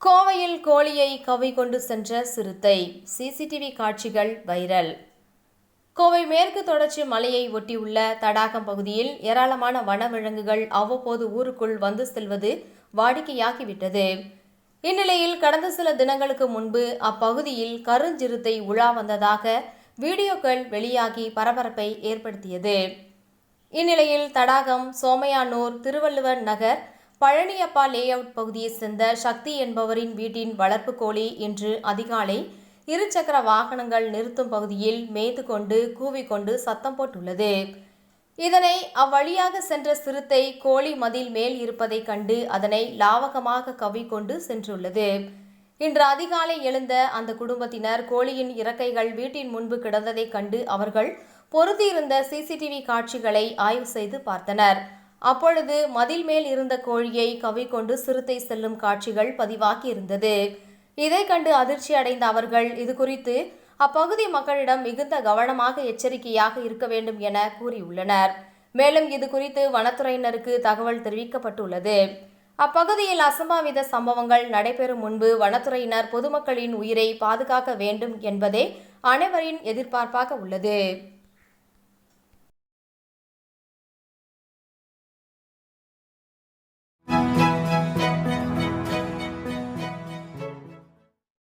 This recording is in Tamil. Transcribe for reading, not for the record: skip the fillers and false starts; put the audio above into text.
கோவையில் கோழியை கவ்வி கொண்டு சென்ற சிறுத்தை, சிசிடிவி காட்சிகள் வைரல். கோவை மேற்கு தொடர்ச்சி மலையை ஒட்டியுள்ள தடாகம் பகுதியில் ஏராளமான வனவிலங்குகள் அவ்வப்போது ஊருக்குள் வந்து செல்வது வாடிக்கையாகிவிட்டது. இந்நிலையில் கடந்த சில தினங்களுக்கு முன்பு அப்பகுதியில் கருஞ்சிறுத்தை உலா வந்ததாக வீடியோக்கள் வெளியாகி பரபரப்பை ஏற்படுத்தியது. இந்நிலையில் தடாகம், சோமையானூர், திருவள்ளுவர் நகர், பழனியப்பா லேஅவுட் பகுதியைச் சேர்ந்த சக்தி என்பவரின் வீட்டின் வளர்ப்பு கோழி இன்று அதிகாலை இருசக்கர வாகனங்கள் நிறுத்தும் பகுதியில் மேய்ந்து கொண்டு கூவிக்கொண்டு சத்தம் போட்டுள்ளது. இதனை அவ்வழியாக சென்ற சிறுத்தை கோழி மதில் மேல் இருப்பதைக் கண்டு அதனை லாவகமாக கவ்விக்கொண்டு சென்றுள்ளது. இன்று அதிகாலை எழுந்த அந்த குடும்பத்தினர் கோழியின் இறக்கைகள் வீட்டின் முன்பு கிடந்ததைக் கண்டு அவர்கள் பொருத்தியிருந்த சிசிடிவி காட்சிகளை ஆய்வு செய்து பார்த்தனர். அப்பொழுது மதில் மேல் இருந்த கோழியை கவ்விக்கொண்டு சிறுத்தை செல்லும் காட்சிகள் பதிவாகி இருந்தது. இதை கண்டு அதிர்ச்சி அடைந்த அவர்கள் இதுகுறித்து அப்பகுதி மக்களிடம் மிகுந்த கவனமாக எச்சரிக்கையாக இருக்க வேண்டும் என கூறியுள்ளனர். மேலும் இதுகுறித்து வனத்துறையினருக்கு தகவல் தெரிவிக்கப்பட்டுள்ளது. அப்பகுதியில் அசம்பாவித சம்பவங்கள் நடைபெறும் முன்பு வனத்துறையினர் பொதுமக்களின் உயிரை பாதுகாக்க வேண்டும் என்பதே அனைவரின் எதிர்பார்ப்பாக உள்ளது.